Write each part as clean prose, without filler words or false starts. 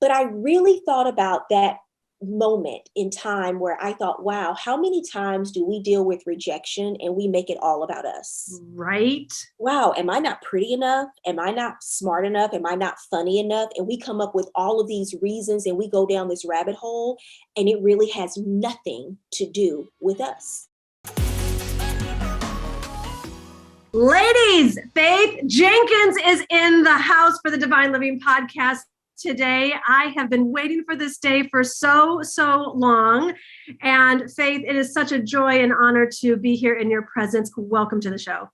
But I really thought about that moment in time where I thought, wow, how many times do we deal with rejection and we make it all about us? Right. Wow, am I not pretty enough? Am I not smart enough? Am I not funny enough? And we come up with all of these reasons and we go down this rabbit hole, and it really has nothing to do with us. Ladies, Faith Jenkins is in the house for the Divine Living podcast today. I have been waiting for this day for so long. And Faith, it is such a joy and honor to be here in your presence. Welcome to the show.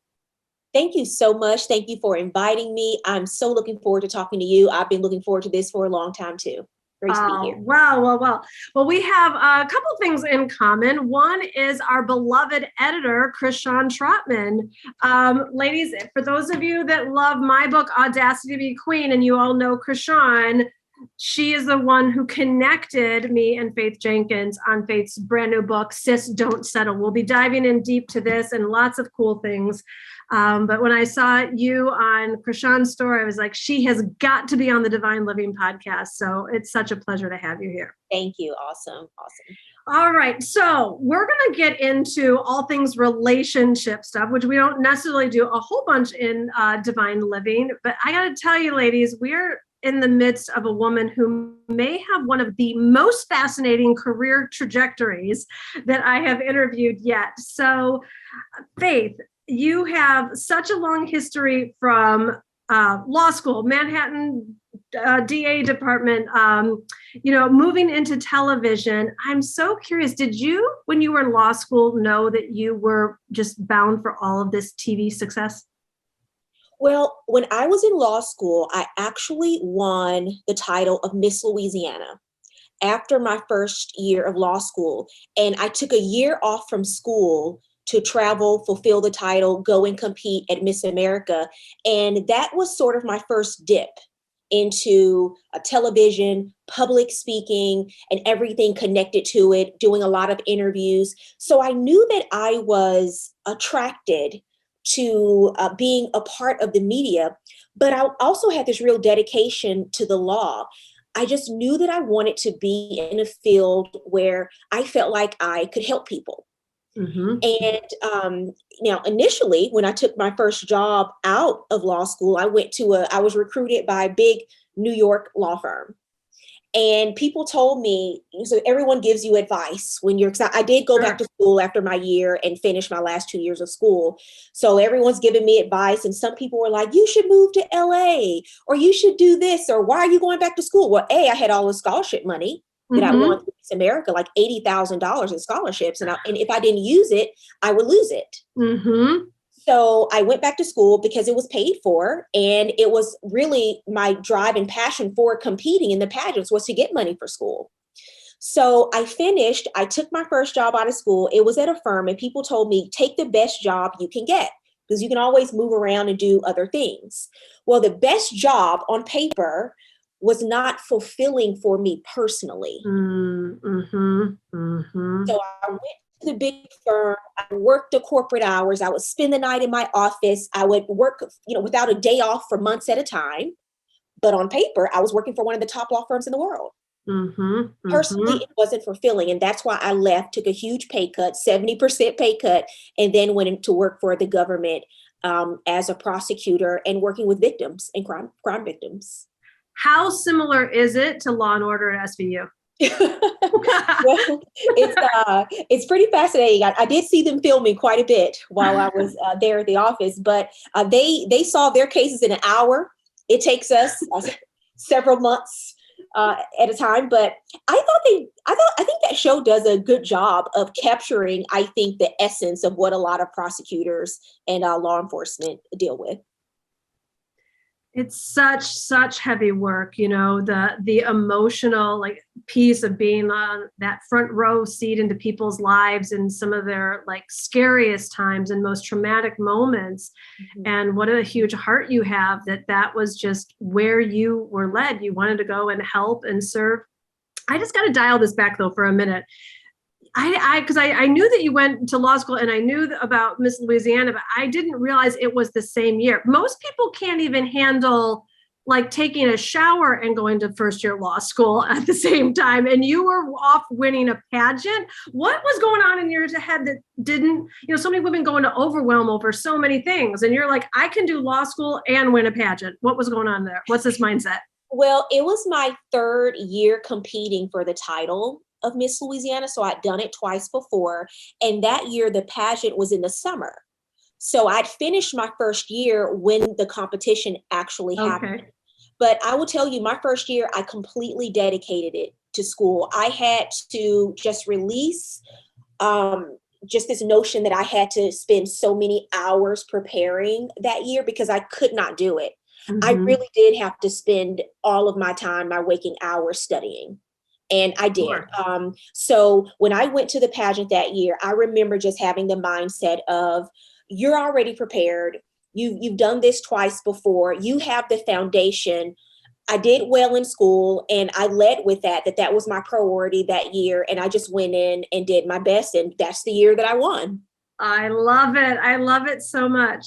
Thank you so much. Thank you for inviting me. I'm so looking forward to talking to you. I've been looking forward to this for a long time too. Great to be here. Well, we have a couple of things in common. One is our beloved editor, Krishan Trotman. Ladies, for those of you that love my book, Audacity to Be Queen, and you all know Krishan, she is the one who connected me and Faith Jenkins on Faith's brand new book, Sis Don't Settle. We'll be diving in deep to this and lots of cool things. But when I saw you on Krishan's story, I was like, she has got to be on the Divine Living podcast. So it's such a pleasure to have you here. Thank you. Awesome. All right. So we're going to get into all things relationship stuff, which we don't necessarily do a whole bunch in Divine Living. But I got to tell you, ladies, we're in the midst of a woman who may have one of the most fascinating career trajectories that I have interviewed yet. So, Faith, you have such a long history from law school, Manhattan DA department, moving into television. I'm so curious, did you, when you were in law school, know that you were just bound for all of this TV success? Well, when I was in law school, I actually won the title of Miss Louisiana after my first year of law school. And I took a year off from school to travel, fulfill the title, go and compete at Miss America. And that was sort of my first dip into television, public speaking, and everything connected to it, doing a lot of interviews. So I knew that I was attracted to being a part of the media, but I also had this real dedication to the law. I just knew that I wanted to be in a field where I felt like I could help people. Mm-hmm. And now, initially, when I took my first job out of law school, I was recruited by a big New York law firm. And people told me, so everyone gives you advice when I did go back to school after my year and finish my last 2 years of school. So everyone's giving me advice. And some people were like, you should move to LA, or you should do this, or why are you going back to school? Well, I had all the scholarship money that I won through Miss America, like $80,000 in scholarships. And if I didn't use it, I would lose it. Mm-hmm. So I went back to school because it was paid for. And it was really my drive and passion for competing in the pageants was to get money for school. So I took my first job out of school. It was at a firm, and people told me, take the best job you can get, because you can always move around and do other things. Well, the best job on paper was not fulfilling for me personally. Mm-hmm, mm-hmm. So I went to the big firm. I worked the corporate hours. I would spend the night in my office. I would work, without a day off for months at a time. But on paper, I was working for one of the top law firms in the world. Mm-hmm, mm-hmm. Personally, it wasn't fulfilling. And that's why I left, took a huge pay cut, 70% pay cut, and then went into work for the government as a prosecutor and working with victims and crime victims. How similar is it to Law and Order at SVU? Well, it's pretty fascinating. I did see them filming quite a bit while I was there at the office, but they solve their cases in an hour. It takes us several months at a time. But I think that show does a good job of capturing, I think, the essence of what a lot of prosecutors and law enforcement deal with. It's such heavy work, the emotional piece of being on that front row seat into people's lives and some of their scariest times and most traumatic moments. Mm-hmm. And what a huge heart you have that was just where you were led. You wanted to go and help and serve. I just got to dial this back though for a minute. Because I knew that you went to law school and I knew about Miss Louisiana, but I didn't realize it was the same year. Most people can't even handle like taking a shower and going to first year law school at the same time, and you were off winning a pageant. What was going on in your head that didn't, so many women go into overwhelm over so many things, and you're like, I can do law school and win a pageant. What was going on there? What's this mindset? Well, it was my third year competing for the title of Miss Louisiana. So I'd done it twice before. And that year, the pageant was in the summer. So I'd finished my first year when the competition actually happened. But I will tell you, my first year, I completely dedicated it to school. I had to just release just this notion that I had to spend so many hours preparing that year, because I could not do it. I really did have to spend all of my time, my waking hours, studying. And I did. Sure. So when I went to the pageant that year, I remember just having the mindset of, you're already prepared. You've done this twice before. You have the foundation. I did well in school, and I led with that was my priority that year. And I just went in and did my best. And that's the year that I won. I love it. I love it so much.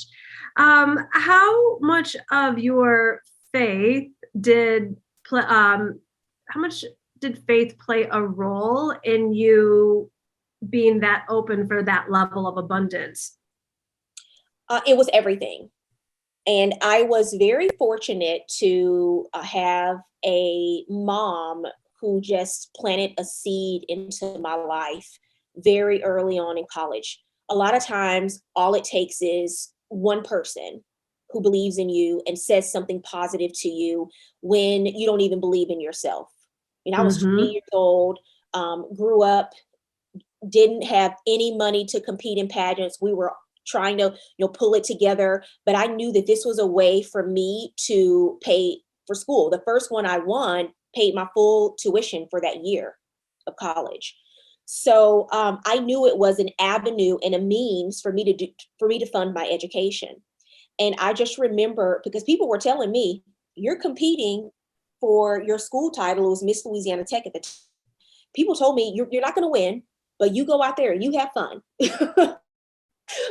How much of your faith did how much did faith play a role in you being that open for that level of abundance? It was everything. And I was very fortunate to have a mom who just planted a seed into my life very early on in college. A lot of times, all it takes is one person who believes in you and says something positive to you when you don't even believe in yourself. I was 20 years old, grew up, didn't have any money to compete in pageants. We were trying to pull it together, but I knew that this was a way for me to pay for school. The first one I won paid my full tuition for that year of college. So I knew it was an avenue and a means for me to fund my education. And I just remember, because people were telling me, you're competing for your school title. It was Miss Louisiana Tech at the time. People told me, you're not going to win, but you go out there and you have fun.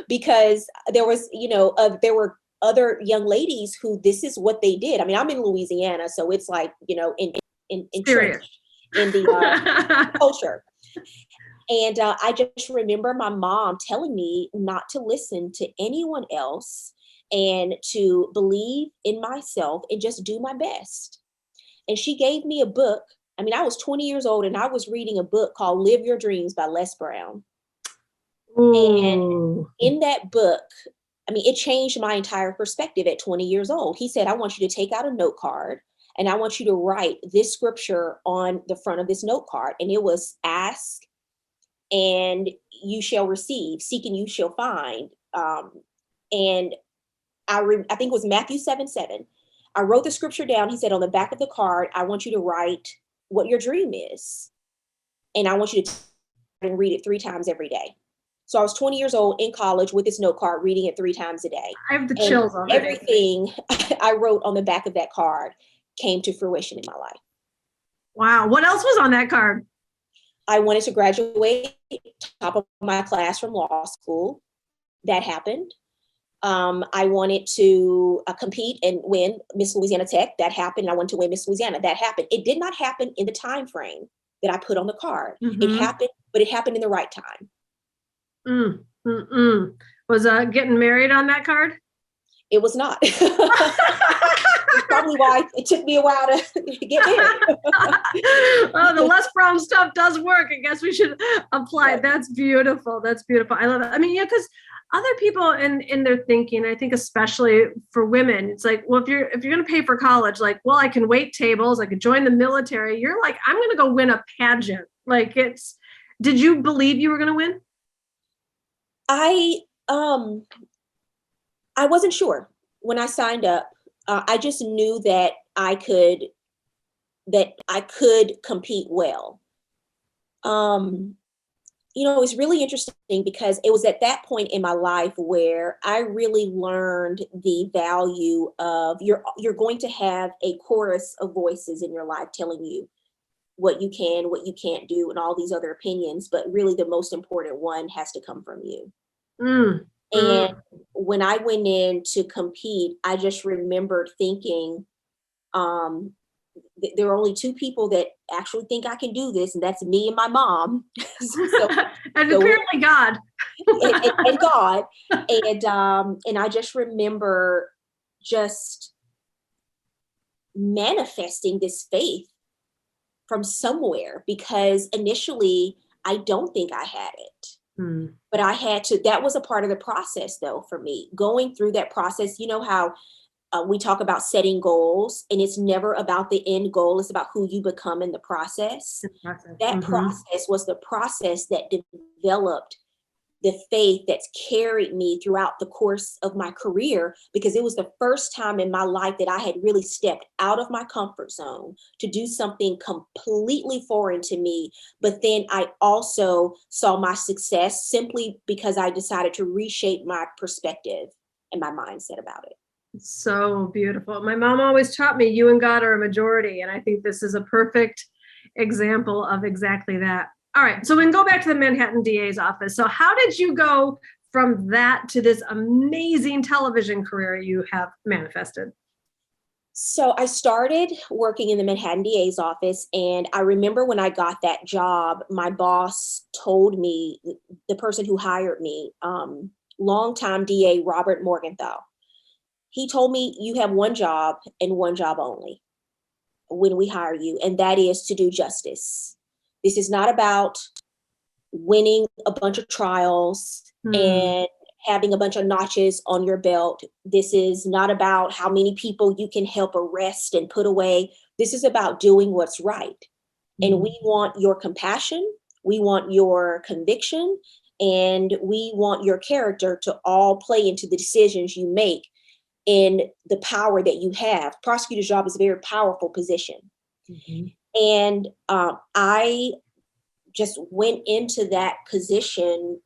Because there were other young ladies who this is what they did. I mean, I'm in Louisiana, so it's like, in Serious. In the culture. And I just remember my mom telling me not to listen to anyone else and to believe in myself and just do my best. And she gave me a book. I mean, I was 20 years old and I was reading a book called Live Your Dreams by Les Brown. Ooh. And in that book, I mean, it changed my entire perspective at 20 years old. He said, I want you to take out a note card and I want you to write this scripture on the front of this note card. And it was, ask and you shall receive, seek and you shall find. And I think it was Matthew 7:7. I wrote the scripture down. He said, on the back of the card, I want you to write what your dream is. And I want you to and read it 3 times every day. So I was 20 years old in college with this note card, reading it 3 times a day. I have the chills already. Everything I wrote on the back of that card came to fruition in my life. Wow. What else was on that card? I wanted to graduate top of my class from law school. That happened. I wanted to compete and win Miss Louisiana Tech. That happened. I wanted to win Miss Louisiana. That happened. It did not happen in the time frame that I put on the card. It happened, but it happened in the right time. Was getting married on that card? It was not. Probably why it took me a while to get married. Well, the Les Brown stuff does work. I guess we should apply it. That's beautiful. That's beautiful. I love it. I mean, yeah, because other people in their thinking, I think especially for women, it's like, well, if you're going to pay for college, like, well, I can wait tables, I could join the military. You're like, I'm going to go win a pageant. Like, did you believe you were going to win? I wasn't sure when I signed up. I just knew that I could compete well. It's really interesting because it was at that point in my life where I really learned the value of you're going to have a chorus of voices in your life telling you what you can, what you can't do, and all these other opinions. But really the most important one has to come from you. And when I went in to compete, I just remembered thinking, There are only two people that actually think I can do this, and that's me and my mom. so, And so apparently God. and God. And I just remember just manifesting this faith from somewhere, because initially I don't think I had it. But I had to, that was a part of the process though, for me, going through that process. You know how we talk about setting goals, and it's never about the end goal. It's about who you become in the process. That process was the process that developed the faith that's carried me throughout the course of my career, because it was the first time in my life that I had really stepped out of my comfort zone to do something completely foreign to me. But then I also saw my success simply because I decided to reshape my perspective and my mindset about it. So beautiful. My mom always taught me you and God are a majority. And I think this is a perfect example of exactly that. All right. So we can go back to the Manhattan DA's office. So how did you go from that to this amazing television career you have manifested? So I started working in the Manhattan DA's office. And I remember when I got that job, my boss told me, the person who hired me, longtime DA Robert Morgenthau, he told me, you have one job and one job only when we hire you, and that is to do justice. This is not about winning a bunch of trials and having a bunch of notches on your belt. This is not about how many people you can help arrest and put away. This is about doing what's right. And we want your compassion, we want your conviction, and we want your character to all play into the decisions you make in the power that you have. Prosecutor's job is a very powerful position. And I just went into that position,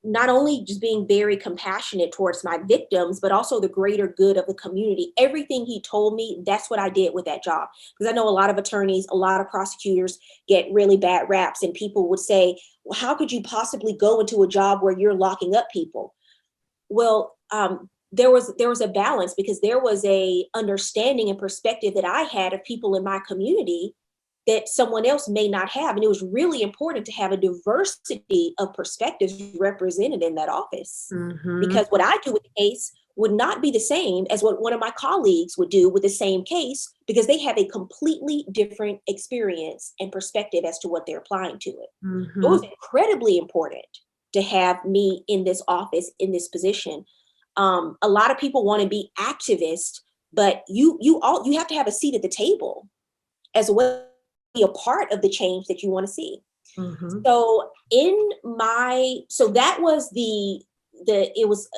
not only just being very compassionate towards my victims, but also the greater good of the community. Everything he told me, that's what I did with that job. Because I know a lot of attorneys, a lot of prosecutors get really bad raps, and people would say, well, how could you possibly go into a job where you're locking up people? Well, there was a balance, because there was a understanding and perspective that I had of people in my community that someone else may not have. And it was really important to have a diversity of perspectives represented in that office, because what I do with the case would not be the same as what one of my colleagues would do with the same case, because they have a completely different experience and perspective as to what they're applying to it. It was incredibly important to have me in this office, in this position. A lot of people want to be activists, but you have to have a seat at the table as well, be a part of the change that you want to see. So that was it was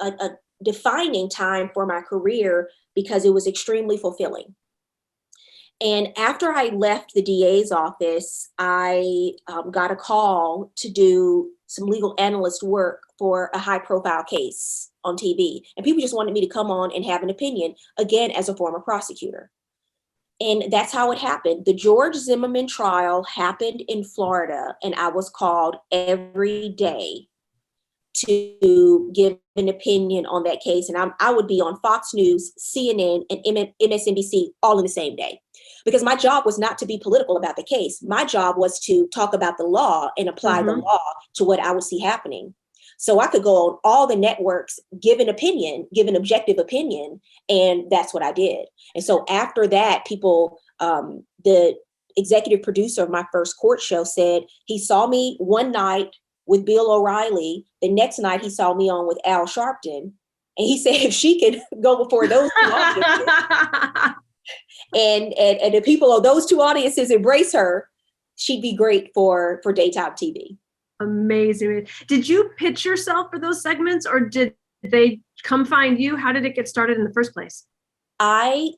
a defining time for my career, because it was extremely fulfilling. And after I left the DA's office, I got a call to do some legal analyst work for a high profile case on TV. And people just wanted me to come on and have an opinion, again, as a former prosecutor. And that's how it happened. The George Zimmerman trial happened in Florida, and I was called every day to give an opinion on that case. And I would be on Fox News, CNN, and MSNBC all in the same day, because my job was not to be political about the case. My job was to talk about the law and apply the law to what I would see happening. So I could go on all the networks, give an opinion, give an objective opinion, and that's what I did. And so after that, people, the executive producer of my first court show said he saw me one night with Bill O'Reilly. The next night he saw me on with Al Sharpton. And he said if she could go before those two audiences and the people of those two audiences embrace her, she'd be great for daytime TV. Amazing. Did you pitch yourself for those segments, or did they come find you? How did it get started in the first place? I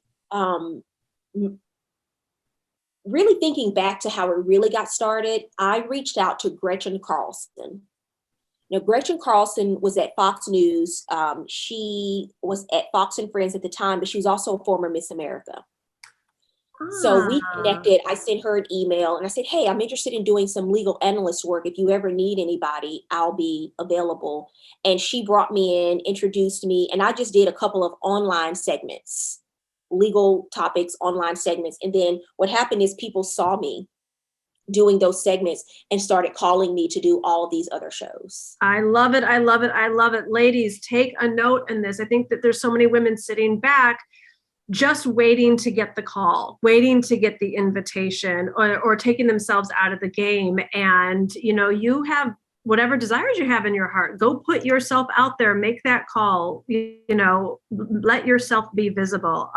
really thinking back to how it really got started, I reached out to Gretchen Carlson. Now, Gretchen Carlson was at Fox News. She was at Fox and Friends at the time, but she was also a former Miss America. So we connected. I sent her an email and I said, hey, I'm interested in doing some legal analyst work. If you ever need anybody, I'll be available. And she brought me in, introduced me, and I just did a couple of online segments legal topics, online segments. And then what happened is people saw me doing those segments and started calling me to do all of these other shows. I love it. I love it. I love it. Ladies, take a note in this. I think that there's so many women sitting back just waiting to get the call, waiting to get the invitation, or taking themselves out of the game. And, you know, you have whatever desires you have in your heart, go put yourself out there, make that call, you know, let yourself be visible.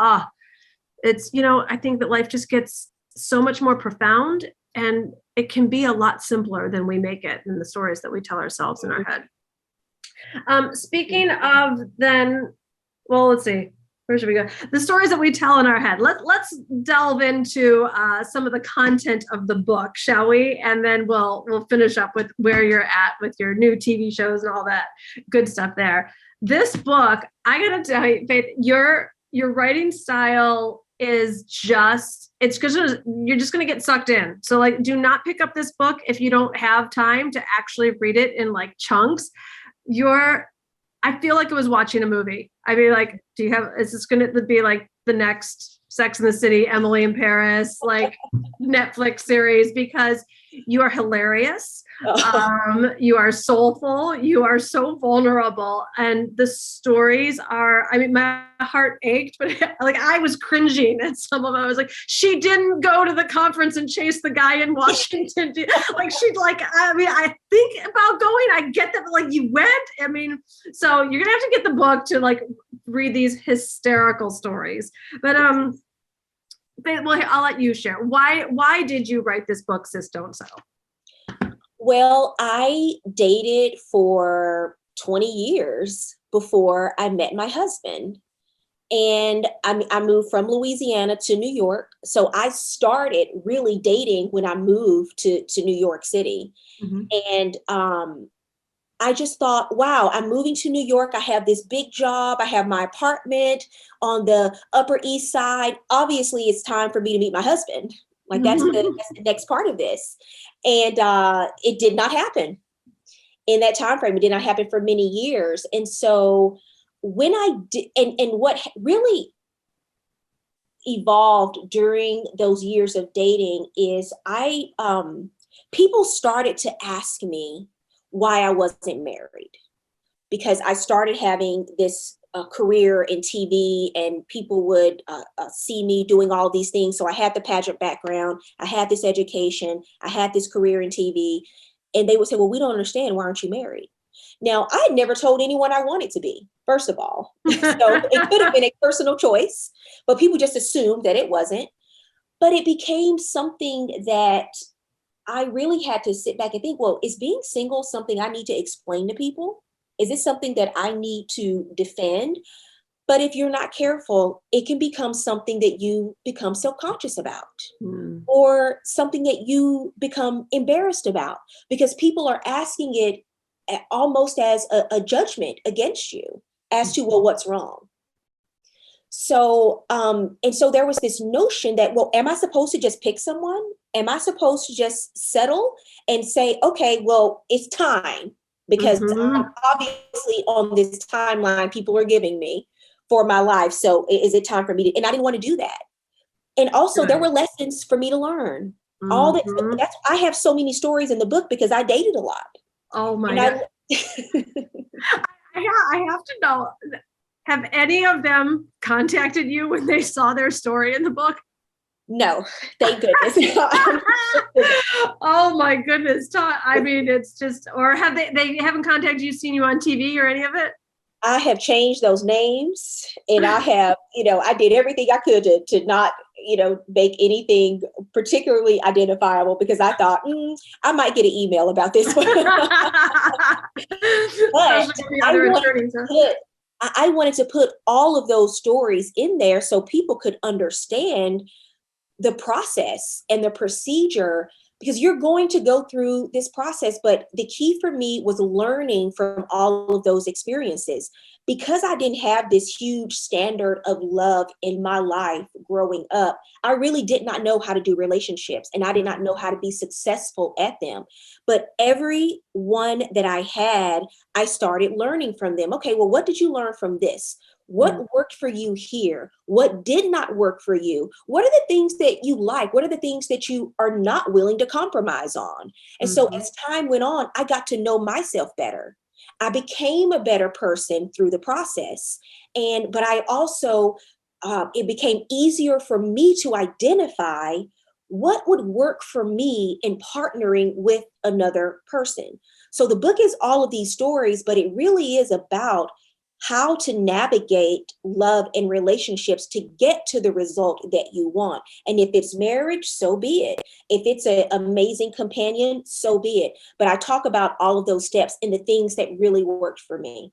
It's, you know, I think that life just gets so much more profound, and it can be a lot simpler than we make it in the stories that we tell ourselves in our head. Speaking of then, well, let's see. Where should we go? The stories that we tell in our head. Let's delve into some of the content of the book, shall we? And then we'll finish up with where you're at with your new TV shows and all that good stuff there. This book, I gotta tell you, Faith, your writing style is just, it's because you're just gonna get sucked in. So like, do not pick up this book if you don't have time to actually read it in like chunks. I feel like I was watching a movie. I mean, like, is this going to be like the next Sex and the City, Emily in Paris, like Netflix series? Because you are hilarious. You are soulful. You are so vulnerable. And the stories are, I mean, my heart ached, but like I was cringing at some of them. I was like, she didn't go to the conference and chase the guy in Washington. Like she'd like, I mean, I think about going, I get that, but like you went. I mean, so you're going to have to get the book to like read these hysterical stories. But well, I'll let you share. Why did you write this book, Sis Don't Settle? Well, I dated for 20 years before I met my husband. And I moved from Louisiana to New York. So I started really dating when I moved to New York City. Mm-hmm. And I just thought, wow, I'm moving to New York. I have this big job. I have my apartment on the Upper East Side. Obviously, it's time for me to meet my husband. Like that's the next part of this. And it did not happen in that time frame. It did not happen for many years. And so when I did, and what really evolved during those years of dating is people started to ask me why I wasn't married, because I started having this career in TV, and people would see me doing all these things. So I had the pageant background, I had this education, I had this career in TV, and they would say, well, we don't understand. Why aren't you married? Now, I had never told anyone I wanted to be, first of all. So it could have been a personal choice, but people just assumed that it wasn't. But it became something that I really had to sit back and think, well, is being single something I need to explain to people? Is this something that I need to defend? But if you're not careful, it can become something that you become self-conscious about, or something that you become embarrassed about, because people are asking it almost as a judgment against you as to, well, what's wrong? So, and so there was this notion that, well, am I supposed to just pick someone? Am I supposed to just settle and say, okay, well, it's time? Because obviously on this timeline people are giving me for my life. So is it time for me to, and I didn't want to do that. And also there were lessons for me to learn. All that. I have so many stories in the book because I dated a lot. Oh my God. I have to know, have any of them contacted you when they saw their story in the book? No, thank goodness. Oh my goodness. I mean, it's just, or have they haven't contacted you, seen you on TV or any of it? I have changed those names, and I have, I did everything I could to not, make anything particularly identifiable, because I thought, I might get an email about this one. But I wanted to put all of those stories in there so people could understand the process and the procedure, because you're going to go through this process. But the key for me was learning from all of those experiences, because I didn't have this huge standard of love in my life growing up. I really did not know how to do relationships, and I did not know how to be successful at them. But every one that I had, I started learning from them. Okay, well, what did you learn from this? What worked for you here? What did not work for you? What are the things that you like? What are the things that you are not willing to compromise on? And so as time went on, I got to know myself better. I became a better person through the process. But I also, it became easier for me to identify what would work for me in partnering with another person. So the book is all of these stories, but it really is about how to navigate love and relationships to get to the result that you want. And if it's marriage, so be it. If it's an amazing companion, so be it. But I talk about all of those steps and the things that really worked for me.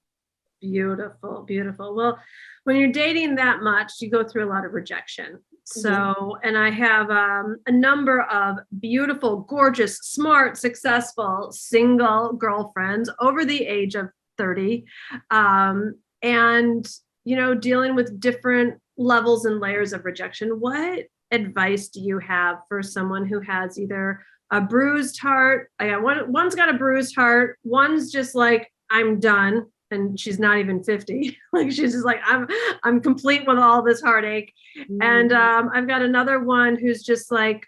Beautiful, beautiful. Well, when you're dating that much, you go through a lot of rejection. So, and I have a number of beautiful, gorgeous, smart, successful single girlfriends over the age of 30. And, dealing with different levels and layers of rejection. What advice do you have for someone who has either a bruised heart? One's got a bruised heart. One's just like, I'm done. And she's not even 50. Like, she's just like, I'm complete with all this heartache. And I've got another one who's just like,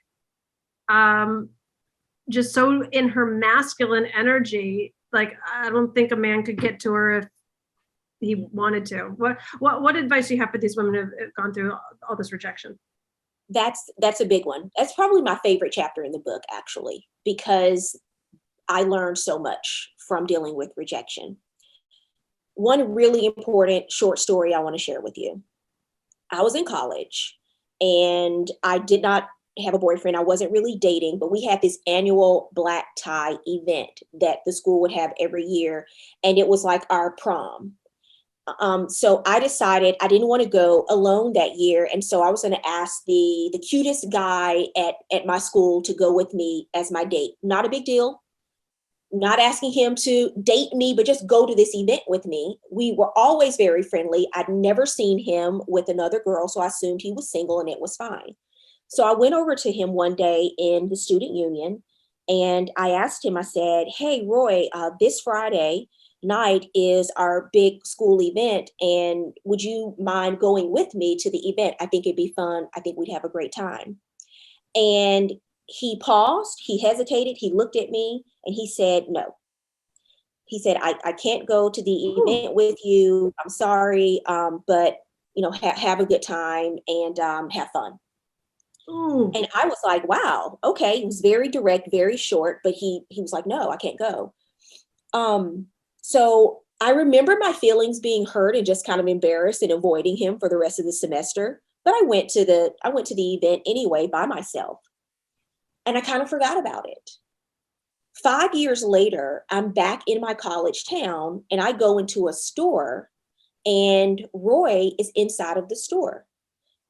just so in her masculine energy. Like, I don't think a man could get to her if he wanted to. What advice do you have for these women who have gone through all this rejection? That's a big one. That's probably my favorite chapter in the book, actually, because I learned so much from dealing with rejection. One really important short story I want to share with you. I was in college and I did not have a boyfriend. I wasn't really dating, but we had this annual black tie event that the school would have every year. And it was like our prom. So I decided I didn't want to go alone that year. And so I was going to ask the cutest guy at my school to go with me as my date. Not a big deal. Not asking him to date me, but just go to this event with me. We were always very friendly. I'd never seen him with another girl, so I assumed he was single and it was fine. So I went over to him one day in the student union and I asked him, I said, hey, Roy, this Friday night is our big school event. And would you mind going with me to the event? I think it'd be fun. I think we'd have a great time. And he paused, he hesitated, he looked at me and he said, no. He said, I can't go to the event with you. I'm sorry, but have a good time and have fun. Ooh. And I was like, wow, okay. It was very direct, very short, but he was like, no, I can't go. So I remember my feelings being hurt and just kind of embarrassed and avoiding him for the rest of the semester. But I went to the event anyway by myself. And I kind of forgot about it. 5 years later, I'm back in my college town and I go into a store and Roy is inside of the store.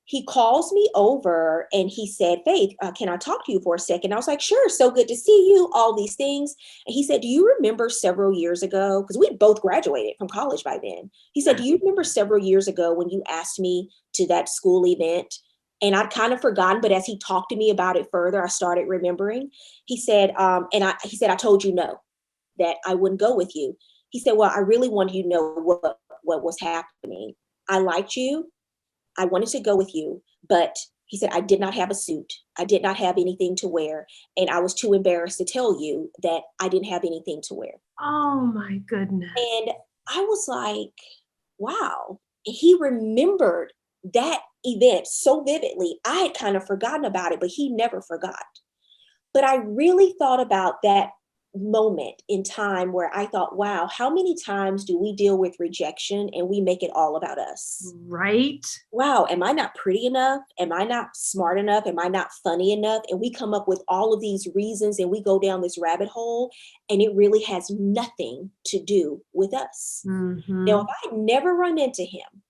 He calls me over and he said, Faith, can I talk to you for a second? I was like, sure, so good to see you, all these things. And he said, do you remember several years ago, because we both graduated from college by then. He said, do you remember several years ago when you asked me to that school event? And I'd kind of forgotten, but as he talked to me about it further, I started remembering. He said, he said, I told you no, that I wouldn't go with you. He said, well, I really wanted you to know what was happening. I liked you. I wanted to go with you, but he said, I did not have a suit. I did not have anything to wear. And I was too embarrassed to tell you that I didn't have anything to wear. Oh my goodness. And I was like, wow. He remembered that event so vividly. I had kind of forgotten about it, but he never forgot. But I really thought about that moment in time where I thought, wow, how many times do we deal with rejection and we make it all about us? Right. Wow, am I not pretty enough? Am I not smart enough? Am I not funny enough? And we come up with all of these reasons and we go down this rabbit hole and it really has nothing to do with us. Mm-hmm. Now, if I had never run into him,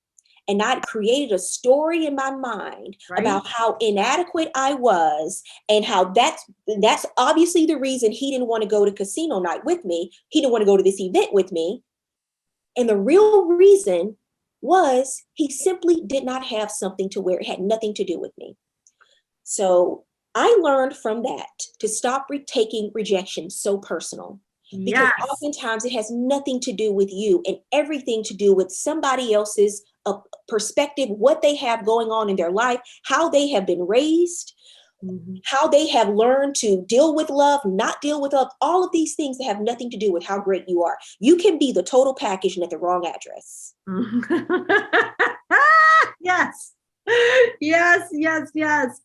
and I'd created a story in my mind about how inadequate I was and how that's obviously the reason he didn't want to go to casino night with me. He didn't want to go to this event with me. And the real reason was he simply did not have something to wear. It had nothing to do with me. So I learned from that to stop taking rejection so personal. Because oftentimes it has nothing to do with you and everything to do with somebody else's a perspective, what they have going on in their life, how they have been raised, how they have learned to deal with love, not deal with love, all of these things that have nothing to do with how great you are. You can be the total package and at the wrong address. Yes. Yes.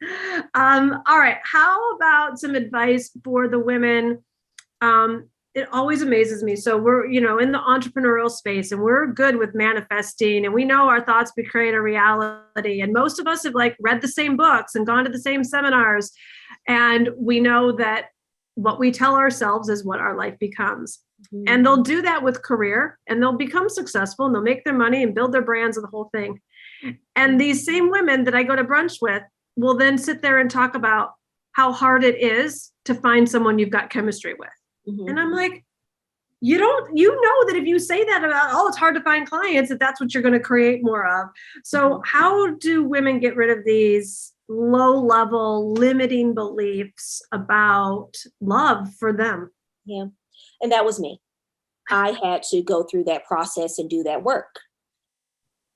All right. How about some advice for the women? It always amazes me. So we're, in the entrepreneurial space, and we're good with manifesting, and we know our thoughts create a reality. And most of us have read the same books and gone to the same seminars. And we know that what we tell ourselves is what our life becomes. Mm-hmm. And they'll do that with career, and they'll become successful, and they'll make their money and build their brands and the whole thing. And these same women that I go to brunch with will then sit there and talk about how hard it is to find someone you've got chemistry with. Mm-hmm. And I'm like, you know that if you say that about, it's hard to find clients, that's what you're going to create more of. So how do women get rid of these low-level limiting beliefs about love for them? Yeah. And that was me. I had to go through that process and do that work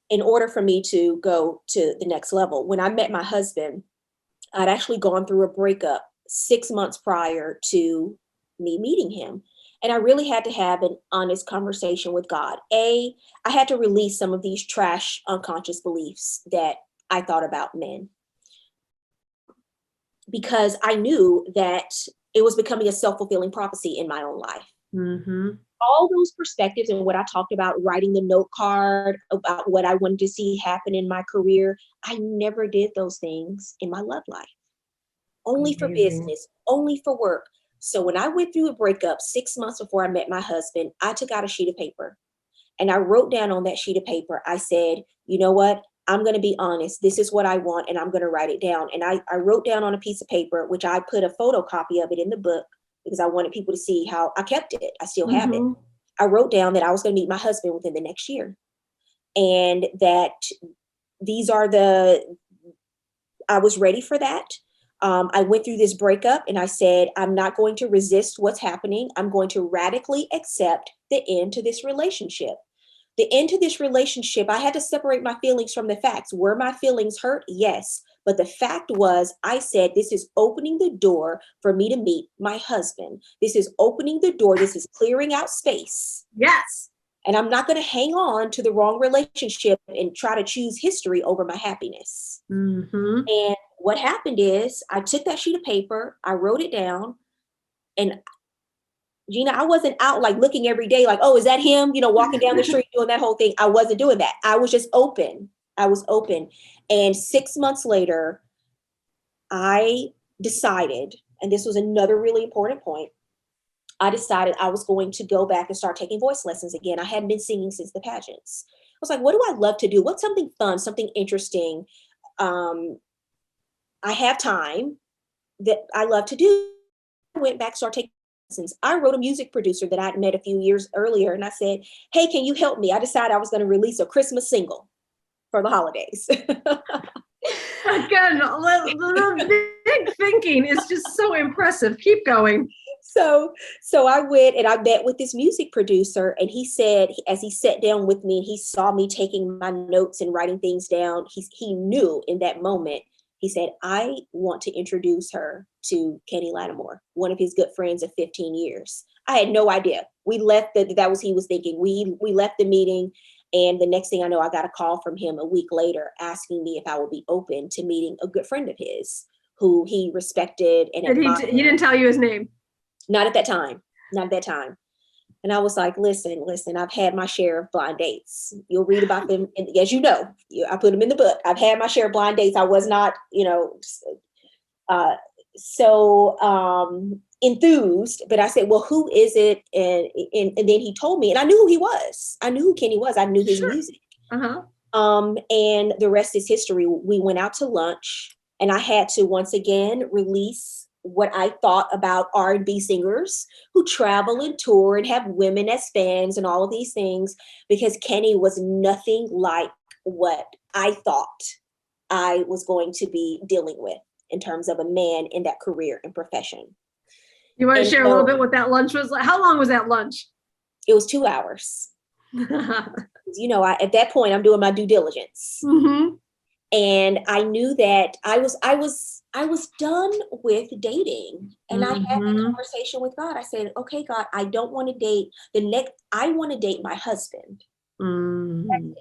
in order for me to go to the next level. When I met my husband, I'd actually gone through a breakup 6 months prior to me meeting him. And I really had to have an honest conversation with God. I had to release some of these trash, unconscious beliefs that I thought about men, because I knew that it was becoming a self-fulfilling prophecy in my own life. Mm-hmm. All those perspectives and what I talked about, writing the note card about what I wanted to see happen in my career, I never did those things in my love life. Only for business, only for work. So when I went through a breakup 6 months before I met my husband, I took out a sheet of paper and I wrote down on that sheet of paper, I said, you know what? I'm going to be honest. This is what I want, and I'm going to write it down. And I wrote down on a piece of paper, which I put a photocopy of it in the book because I wanted people to see how I kept it. I still have it. I wrote down that I was going to meet my husband within the next year, and that I was ready for that. I went through this breakup and I said, I'm not going to resist what's happening. I'm going to radically accept the end to this relationship. The end to this relationship, I had to separate my feelings from the facts. Were my feelings hurt? Yes. But the fact was, I said, this is opening the door for me to meet my husband. This is opening the door. This is clearing out space. Yes. And I'm not going to hang on to the wrong relationship and try to choose history over my happiness. Mm-hmm. And what happened is I took that sheet of paper, I wrote it down, and Gina, I wasn't out looking every day oh, is that him? Walking down the street doing that whole thing. I wasn't doing that. I was just open. I was open. And 6 months later, I decided, and this was another really important point, I decided I was going to go back and start taking voice lessons again. I hadn't been singing since the pageants. I was like, what do I love to do? What's something fun, something interesting? I have time that I love to do. I went back, started taking lessons. I wrote a music producer that I'd met a few years earlier, and I said, hey, can you help me? I decided I was going to release a Christmas single for the holidays. Again, the big thinking is just so impressive. Keep going. So I went and I met with this music producer, and he said, as he sat down with me and he saw me taking my notes and writing things down, he knew in that moment, he said, I want to introduce her to Kenny Lattimore, one of his good friends of 15 years. I had no idea. We left, that was he was thinking. We left the meeting, and the next thing I know, I got a call from him a week later asking me if I would be open to meeting a good friend of his who he respected and admired. He didn't tell you his name? Not at that time. And I was like, listen, I've had my share of blind dates. You'll read about them. And as you know, I put them in the book. I've had my share of blind dates. I was not, so enthused, but I said, well, who is it? And then he told me, and I knew who he was. I knew who Kenny was. I knew his music. Uh-huh. And the rest is history. We went out to lunch, and I had to once again release what I thought about R&B singers who travel and tour and have women as fans and all of these things, because Kenny was nothing like what I thought I was going to be dealing with in terms of a man in that career and profession. You want to share a little bit what that lunch was like? How long was that lunch? It was 2 hours. At that point I'm doing my due diligence. Mm-hmm. And I knew that I was done with dating. And I had that Mm-hmm. conversation with God. I said, okay, God, I don't want to date I want to date my husband. Mm-hmm.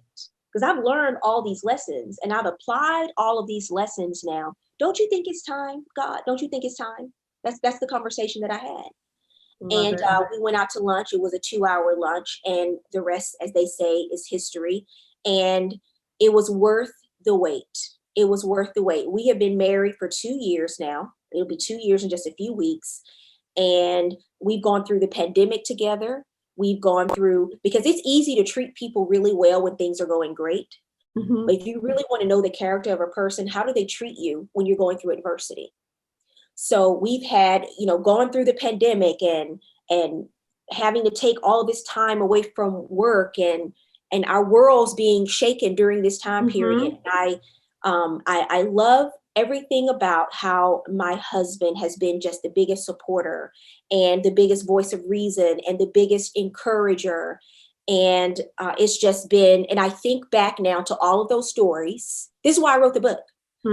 Because I've learned all these lessons and I've applied all of these lessons now. Don't you think it's time, God? Don't you think it's time? That's the conversation that I had. Love And it. we went out to lunch. It was a 2-hour lunch, and the rest, as they say, is history. And it was worth the wait. It was worth the wait. We have been married for 2 years now. It'll be 2 years in just a few weeks. And we've gone through the pandemic together. We've gone through, because it's easy to treat people really well when things are going great. Mm-hmm. But if you really want to know the character of a person, how do they treat you when you're going through adversity? So we've had, going through the pandemic and having to take all of this time away from work and our worlds being shaken during this time period. Mm-hmm. I love everything about how my husband has been just the biggest supporter and the biggest voice of reason and the biggest encourager. And it's just been, and I think back now to all of those stories. This is why I wrote the book.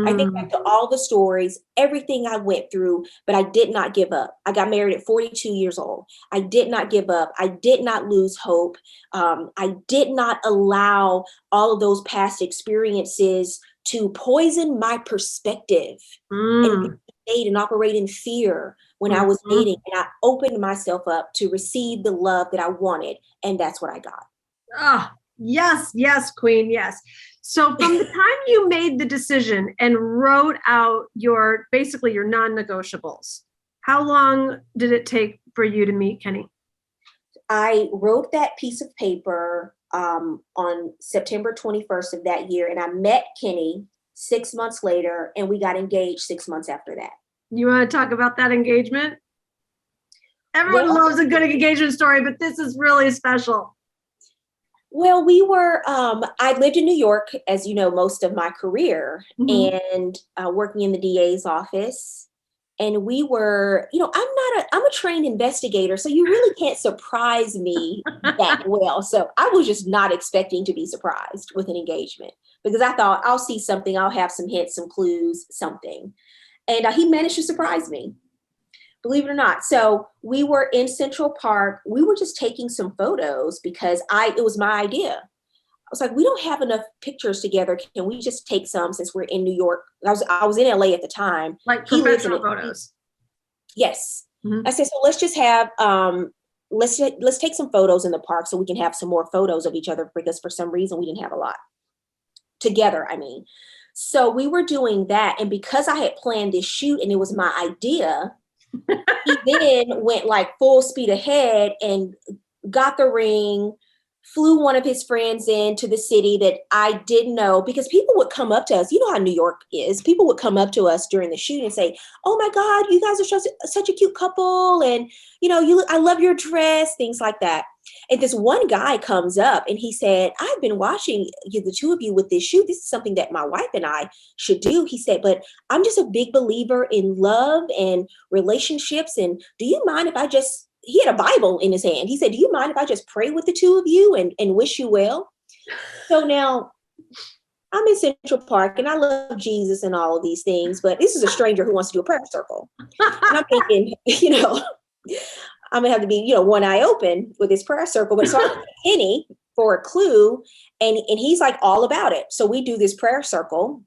I think back to all the stories, everything I went through, but I did not give up. I got married at 42 years old. I did not give up. I did not lose hope. I did not allow all of those past experiences to poison my perspective and Mm-hmm. date and operate in fear when I was Mm-hmm. dating. And I opened myself up to receive the love that I wanted. And that's what I got. Ah, yes, yes, Queen, yes. So from the time you made the decision and wrote out basically your non-negotiables, how long did it take for you to meet Kenny? I wrote that piece of paper on September 21st of that year, and I met Kenny 6 months later, and we got engaged 6 months after that. You want to talk about that engagement? Everyone Well, loves a good engagement story, but this is really special. well, I lived in New York, as you know, most of my career, Mm-hmm. and working in the DA's office. And we were, I'm a trained investigator, so you really can't surprise me that well. So I was just not expecting to be surprised with an engagement because I thought I'll see something, I'll have some hints, some clues, something. And he managed to surprise me, believe it or not. So we were in Central Park. We were just taking some photos because it was my idea. I was like, we don't have enough pictures together. Can we just take some since we're in New York? I was in LA at the time. Like He lives in professional it. photos. Yes. Mm-hmm. I said, so let's just have let's take some photos in the park so we can have some more photos of each other because for some reason we didn't have a lot together. I mean, so we were doing that, and because I had planned this shoot and it was my idea, he then went like full speed ahead and got the ring, flew one of his friends into the city that I didn't know because people would come up to us. You know how New York is. People would come up to us during the shoot and say, "Oh my God, you guys are such a cute couple. And I love your dress," things like that. And this one guy comes up and he said, "I've been watching the two of you with this shoot. This is something that my wife and I should do." He said, "But I'm just a big believer in love and relationships. And do you mind if I just," he had a Bible in his hand. He said, "Do you mind if I just pray with the two of you and wish you well?" So now I'm in Central Park and I love Jesus and all of these things, but this is a stranger who wants to do a prayer circle. And I'm thinking, I'm gonna have to be, one eye open with this prayer circle. But so I asked Kenny for a clue, and he's like all about it. So we do this prayer circle.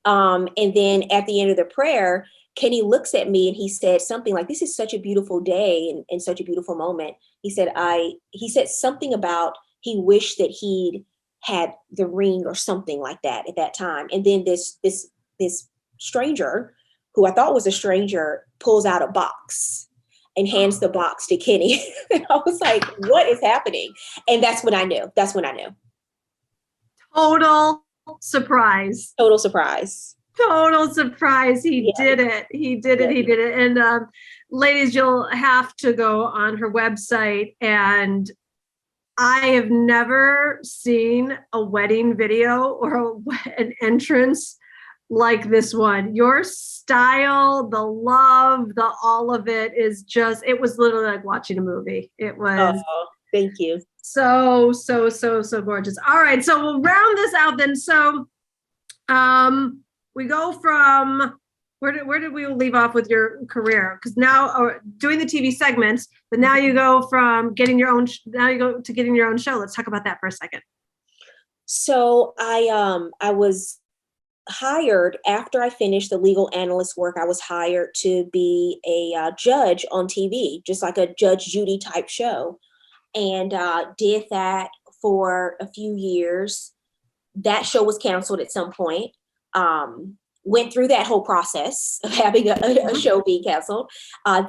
And then at the end of the prayer, Kenny looks at me and he said something like, "This is such a beautiful day and such a beautiful moment." He said, he said something about he wished that he'd had the ring or something like that at that time. And then this stranger, who I thought was a stranger, pulls out a box and hands the box to Kenny. And I was like, what is happening? And that's when I knew. Total surprise. Total surprise. Total surprise. He did it. He did it. He did it. And ladies, you'll have to go on her website. And I have never seen a wedding video or an entrance like this one. Your style, the love, all of it is just, it was literally like watching a movie. It was. Oh, thank you. So gorgeous. All right. So we'll round this out then. So we go from where did we leave off with your career? Because now doing the TV segments, but now you go from getting your own, now you go to getting your own show. Let's talk about that for a second. So I was hired after I finished the legal analyst work. I was hired to be a judge on TV, just like a Judge Judy type show, and did that for a few years. That show was canceled at some point. Went through that whole process of having a show being canceled.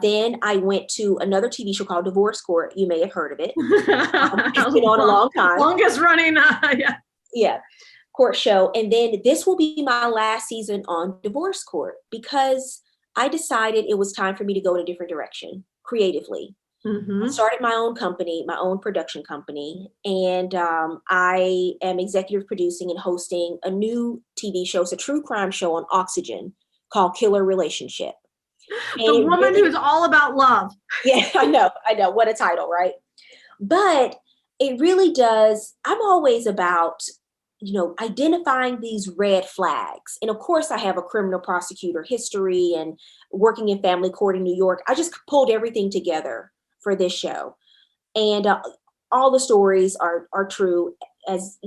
Then I went to another TV show called Divorce Court. You may have heard of it. It's been on a long time. Longest running, yeah. Yeah, court show. And then this will be my last season on Divorce Court because I decided it was time for me to go in a different direction creatively. I started my own company, my own production company, and I am executive producing and hosting a new TV show. It's a true crime show on Oxygen called Killer Relationship. The woman who's all about love. Yeah, I know. What a title, right? But it really does. I'm always about, identifying these red flags. And of course, I have a criminal prosecutor history and working in family court in New York. I just pulled everything together for this show. And all the stories are true, as,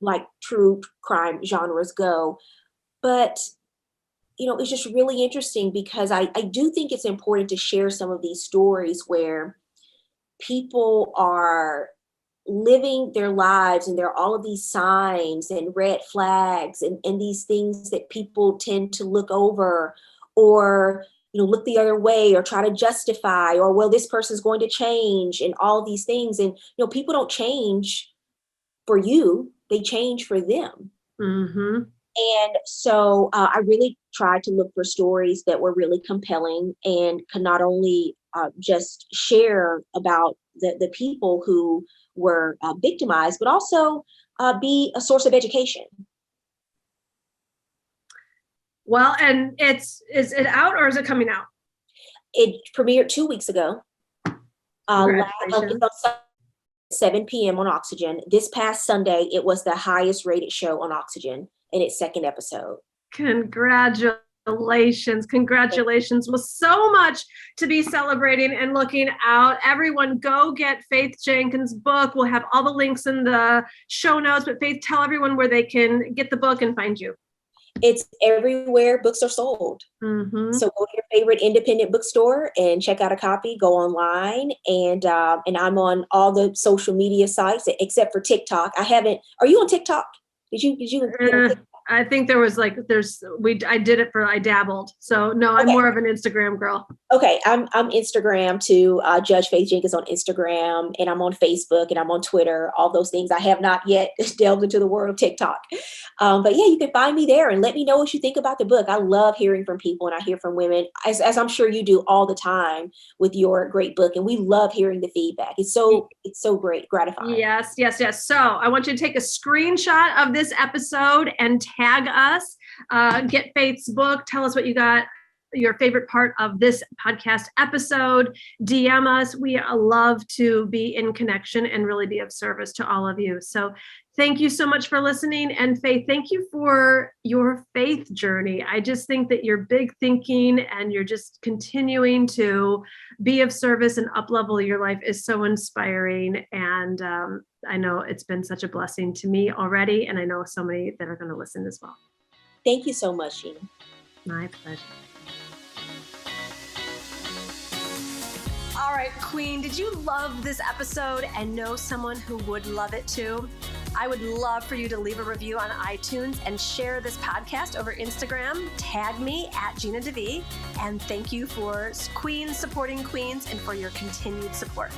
like true crime genres go. But, it's just really interesting because I do think it's important to share some of these stories where people are living their lives and there are all of these signs and red flags and these things that people tend to look over or look the other way or try to justify, or, well, this person's going to change and all these things. And, people don't change for you, they change for them. And so I really tried to look for stories that were really compelling and could not only just share about the people who were victimized, but also be a source of education. Well, and is it out or is it coming out? It premiered 2 weeks ago. It's on 7 p.m. on Oxygen. This past Sunday, it was the highest rated show on Oxygen in its second episode. Congratulations. Well, so much to be celebrating and looking out. Everyone go get Faith Jenkins' book. We'll have all the links in the show notes, but Faith, tell everyone where they can get the book and find you. It's everywhere books are sold. So go to your favorite independent bookstore and check out a copy. Go online, and I'm on all the social media sites except for TikTok. Are you on TikTok? Did you? I think there was I dabbled. So no, I'm more of an Instagram girl. Okay. I'm Instagram too. Judge Faith Jenkins on Instagram, and I'm on Facebook and I'm on Twitter, all those things. I have not yet delved into the world of TikTok. But yeah, you can find me there and let me know what you think about the book. I love hearing from people, and I hear from women as I'm sure you do all the time with your great book. And we love hearing the feedback. It's so great, gratifying. Yes. So I want you to take a screenshot of this episode and tag us, get Faith's book, tell us what you got, your favorite part of this podcast episode, DM us. We love to be in connection and really be of service to all of you. So thank you so much for listening. And Faith, thank you for your faith journey. I just think that you're big thinking and you're just continuing to be of service and up-level your life is so inspiring. And I know it's been such a blessing to me already. And I know so many that are going to listen as well. Thank you so much, Gina. My pleasure. All right, Queen, did you love this episode and know someone who would love it too? I would love for you to leave a review on iTunes and share this podcast over Instagram. Tag me at Gina DeVee. And thank you for Queens supporting Queens and for your continued support.